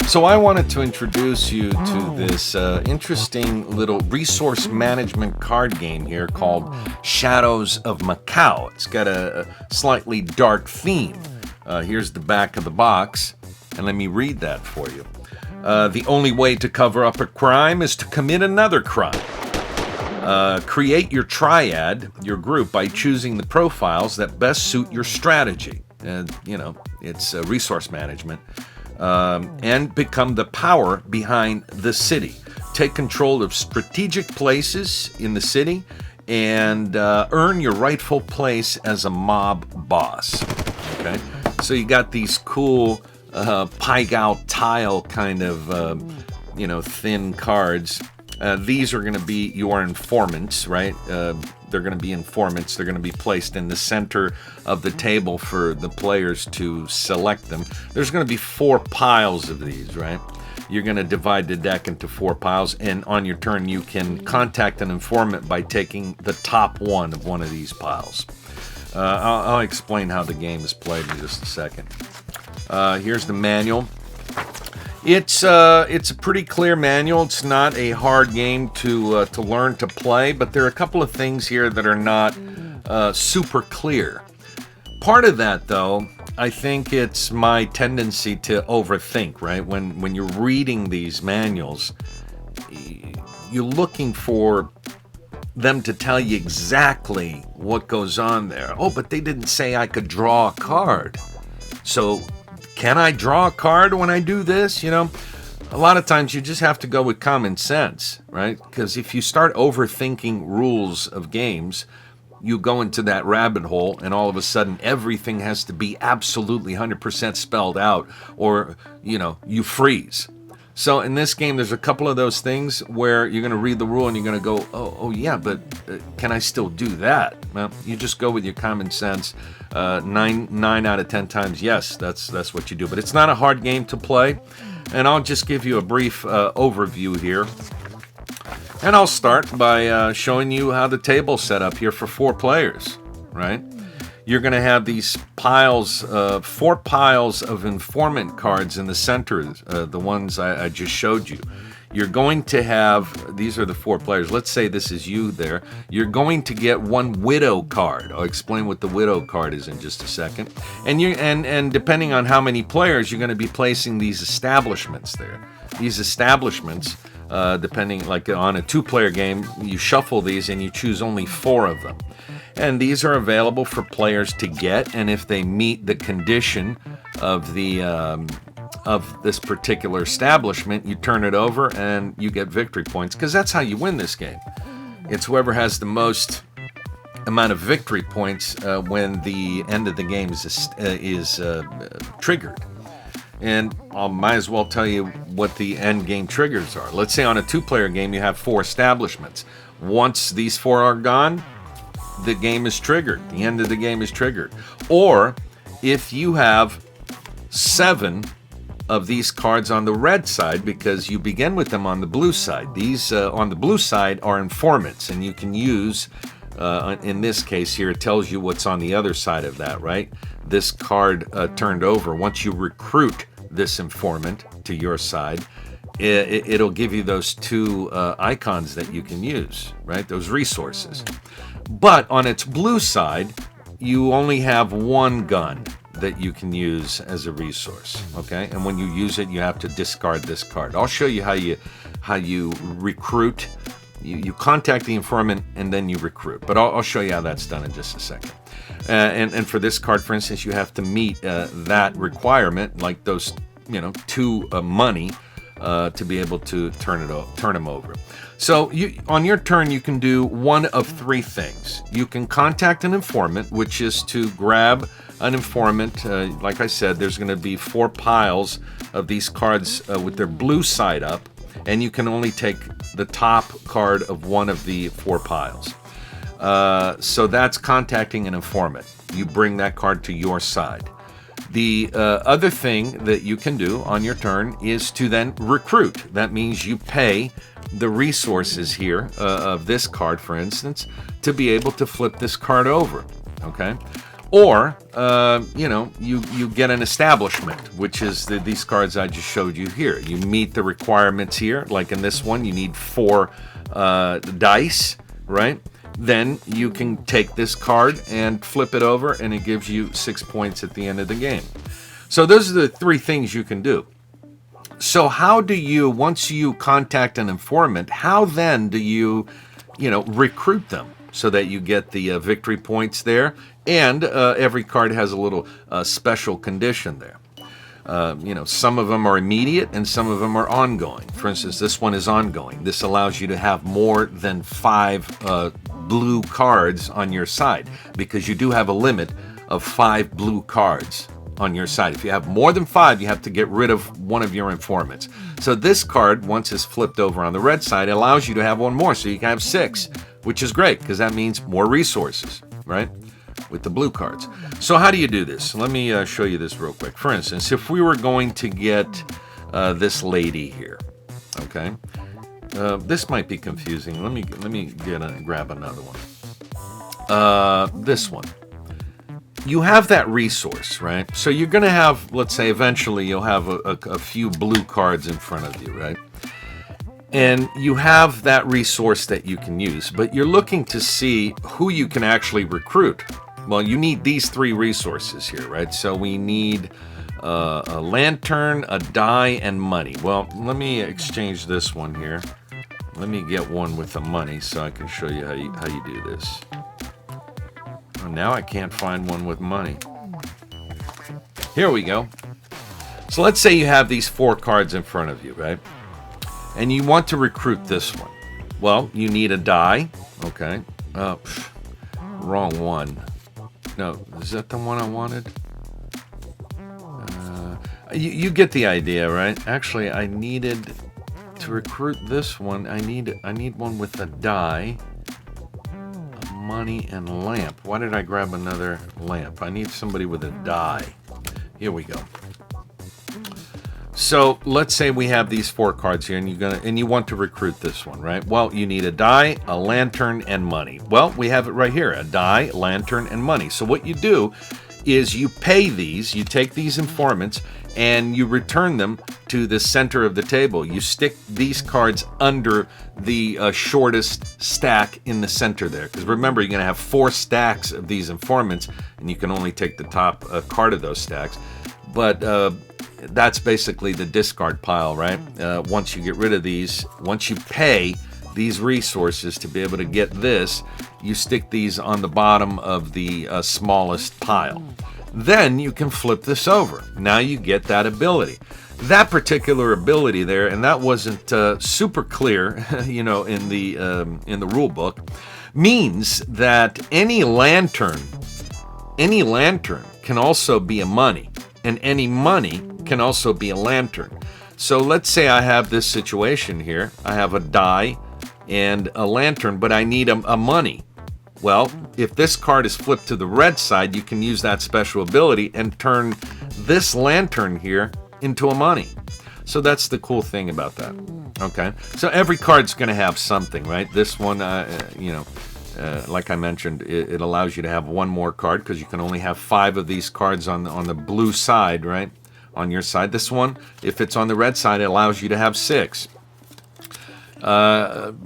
So I wanted to introduce you to this interesting little resource management card game here called Shadows of Macao. It's got a slightly dark theme. Here's the back of the box, and let me read that for you. The only way to cover up a crime is to commit another crime. Create your triad, your group, by choosing the profiles that best suit your strategy. It's resource management. And become the power behind the city. Take control of strategic places in the city and earn your rightful place as a mob boss. Okay, so you got these cool Pai-Gow tile kind of thin cards. These are going to be your informants, right? They're going to be informants. They're going to be placed in the center of the table for the players to select them. There's going to be 4 piles of these, right? You're going to divide the deck into 4 piles, and on your turn, you can contact an informant by taking the top one of these piles. I'll explain how the game is played in just a second. Here's the manual. It's a pretty clear manual. It's not a hard game to learn to play, but there are a couple of things here that are not super clear. Part of that, though, I think it's my tendency to overthink, right? When you're reading these manuals, you're looking for them to tell you exactly what goes on there. Oh, but they didn't say I could draw a card. So can I draw a card when I do this? A lot of times you just have to go with common sense, right? Because if you start overthinking rules of games, you go into that rabbit hole, and all of a sudden everything has to be absolutely 100% spelled out, or, you freeze. So in this game, there's a couple of those things where you're going to read the rule and you're going to go, oh yeah, but can I still do that? Well, you just go with your common sense. 9 out of 10 times, yes, that's what you do. But it's not a hard game to play. And I'll just give you a brief overview here. And I'll start by showing you how the table's set up here for 4 players, right? You're going to have these piles, 4 piles of informant cards in the center, the ones I just showed you. You're going to have, these are the 4 players. Let's say this is you there. You're going to get 1 widow card. I'll explain what the widow card is in just a second. And depending on how many players, you're going to be placing these establishments there. These establishments, depending, like on a 2-player game, you shuffle these and you choose only 4 of them. And these are available for players to get, and if they meet the condition of the of this particular establishment, you turn it over and you get victory points, because that's how you win this game. It's whoever has the most amount of victory points when the end of the game is triggered. And I might as well tell you what the end game triggers are. Let's say on a 2-player game you have 4 establishments. Once these 4 are gone, the game is triggered. The end of the game is triggered. Or if you have 7 of these cards on the red side, because you begin with them on the blue side. These on the blue side are informants, and you can use, in this case here, it tells you what's on the other side of that, right? This card turned over, once you recruit this informant to your side, it'll give you those 2 icons that you can use, right? Those resources. But on its blue side, you only have 1 gun that you can use as a resource, okay? And when you use it, you have to discard this card. I'll show you how you recruit. You contact the informant and then you recruit. But I'll show you how that's done in just a second. And for this card, for instance, you have to meet that requirement, like those 2 money, to be able to turn them over. So on your turn, you can do one of 3 things. You can contact an informant, which is to grab an informant. Like I said, there's going to be 4 piles of these cards with their blue side up, and you can only take the top card of one of the 4 piles. So that's contacting an informant. You bring that card to your side. The other thing that you can do on your turn is to then recruit. That means you pay the resources here of this card, for instance, to be able to flip this card over. Okay? Or, you know, you get an establishment, which is these cards I just showed you here. You meet the requirements here, like in this one, you need 4 dice, right? Then you can take this card and flip it over, and it gives you 6 points at the end of the game. So those are the 3 things you can do. So how do you, once you contact an informant, how then do you, you know, recruit them so that you get the victory points there? And every card has a little special condition there. You know, some of them are immediate and some of them are ongoing. For instance, this one is ongoing. This allows you to have more than 5 blue cards on your side, because you do have a limit of 5 blue cards on your side. If you have more than 5, you have to get rid of one of your informants. So this card, once it's flipped over on the red side, allows you to have one more, so you can have 6, which is great because that means more resources, right? With the blue cards. So how do you do this? Let me show you this real quick. For instance, if we were going to get this lady here, okay? This might be confusing. Let me grab another one. This one. You have that resource, right? So you're going to have, let's say, eventually you'll have a few blue cards in front of you, right? And you have that resource that you can use, but you're looking to see who you can actually recruit. Well, you need these 3 resources here, right? So we need a lantern, a die, and money. Well, let me exchange this one here. Let me get one with the money so I can show you how you do this. Oh, now I can't find one with money. Here we go. So let's say you have these 4 cards in front of you, right? And you want to recruit this one. Well, you need a die. Okay. Wrong one. No, is that the one I wanted? You get the idea, right? Actually, I needed to recruit this one. I need one with a die, a money, and lamp. Why did I grab another lamp? I need somebody with a die. Here we go. So let's say we have these 4 cards here, and you want to recruit this one, right? Well, you need a die, a lantern, and money. Well, we have it right here: a die, lantern, and money. So what you do is you pay these. You take these informants and you return them to the center of the table. You stick these cards under the shortest stack in the center there, because remember, you're going to have 4 stacks of these informants, and you can only take the top card of those stacks. But that's basically the discard pile, right? Once you get rid of these, once you pay these resources to be able to get this, you stick these on the bottom of the smallest pile. Then you can flip this over. Now you get that ability. That particular ability there, and that wasn't super clear, you know, in the rule book, means that any lantern can also be a money, and any money can also be a lantern. So let's say I have this situation here. I have a die and a lantern, but I need a money. Well, if this card is flipped to the red side, you can use that special ability and turn this lantern here into a money. So that's the cool thing about that. Okay, so every card's going to have something, right? This one, you know, like I mentioned, it allows you to have one more card because you can only have 5 of these cards on the blue side, right? On your side. This one, if it's on the red side, it allows you to have 6.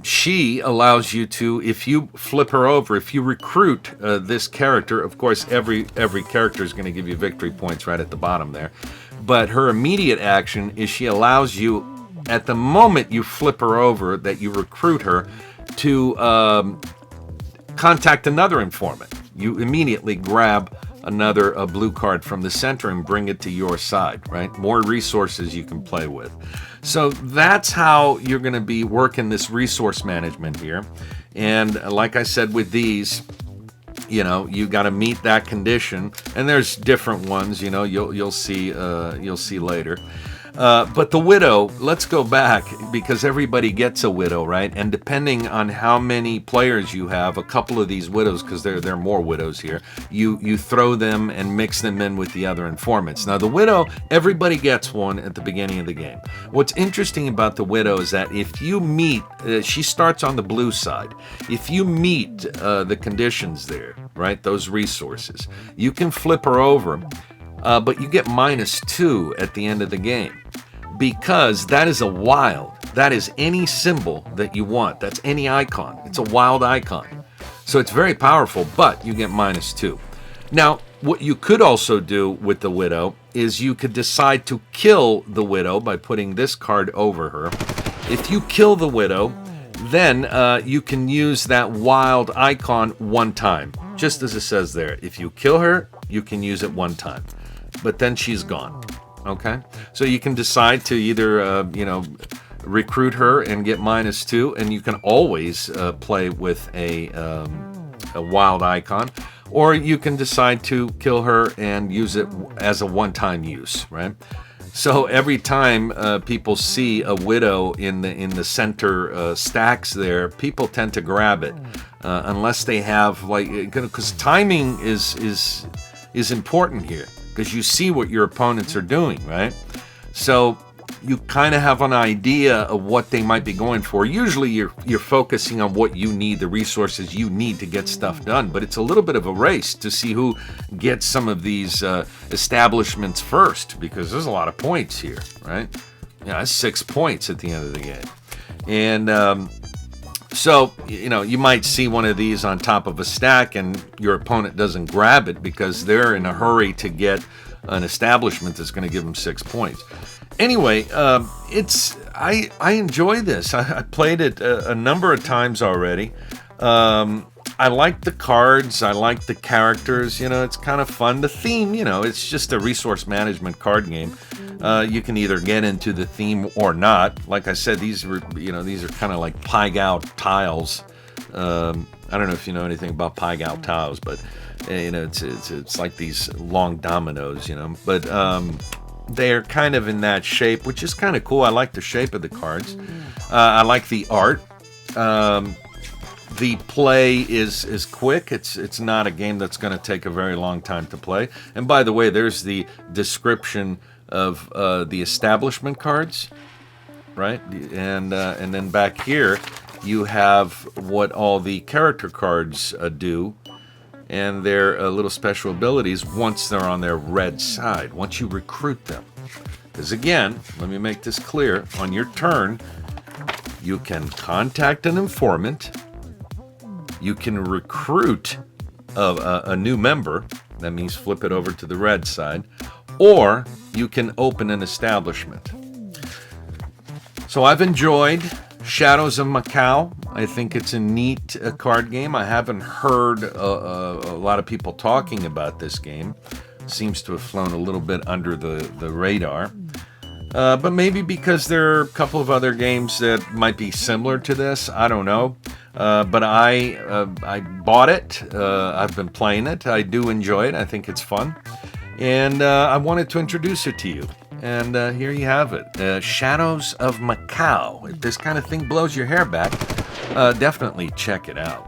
She allows you to, if you flip her over, if you recruit this character, of course, every character is going to give you victory points right at the bottom there. But her immediate action is she allows you, at the moment you flip her over, that you recruit her, to contact another informant. You immediately grab another blue card from the center and bring it to your side, right? More resources you can play with. So that's how you're going to be working this resource management here. And like I said, with these, you know, you got to meet that condition. And there's different ones, you know, you'll see later. But the widow, let's go back, because everybody gets a widow, right? And depending on how many players you have, a couple of these widows, because there are more widows here, you throw them and mix them in with the other informants. Now the widow, everybody gets one at the beginning of the game. What's interesting about the widow is that if you meet, she starts on the blue side. If you meet the conditions there, right? Those resources. You can flip her over, but you get -2 at the end of the game because that is a wild. That is any symbol that you want. That's any icon. It's a wild icon. So it's very powerful, but you get -2. Now, what you could also do with the Widow is you could decide to kill the Widow by putting this card over her. If you kill the Widow, then you can use that wild icon one time, just as it says there. If you kill her, you can use it one time, but then she's gone. Okay, so you can decide to either recruit her and get -2, and you can always play with a wild icon, or you can decide to kill her and use it as a one-time use, right? So every time people see a Widow in the center stacks there, people tend to grab it unless they have, like, because timing is important here, because you see what your opponents are doing, right? So you kind of have an idea of what they might be going for. Usually you're focusing on what you need, the resources you need to get stuff done, but it's a little bit of a race to see who gets some of these establishments first, because there's a lot of points here, right? Yeah, that's 6 points at the end of the game. And so, you might see one of these on top of a stack and your opponent doesn't grab it because they're in a hurry to get an establishment that's going to give them 6 points. Anyway, I enjoy this. I played it a number of times already. I like the cards. I like the characters. It's kind of fun. The theme, it's just a resource management card game. You can either get into the theme or not. Like I said, these are kind of like Pie-Gow tiles. I don't know if you know anything about Pie-Gow tiles, but it's like these long dominoes, But they're kind of in that shape, which is kind of cool. I like the shape of the cards. I like the art. The play is quick. It's not a game that's going to take a very long time to play. And by the way, there's the description of the establishment cards, right? And then back here you have what all the character cards do, and their little special abilities once they're on their red side, once you recruit them. Because again, let me make this clear, on your turn, you can contact an informant, you can recruit a new member, that means flip it over to the red side, or you can open an establishment. So I've enjoyed Shadows of Macao. I think it's a neat card game. I haven't heard a lot of people talking about this game. Seems to have flown a little bit under the radar. But maybe because there are a couple of other games that might be similar to this. I don't know. But I bought it. I've been playing it. I do enjoy it. I think it's fun. And I wanted to introduce it to you. And here you have it. Shadows of Macao. If this kind of thing blows your hair back, definitely check it out.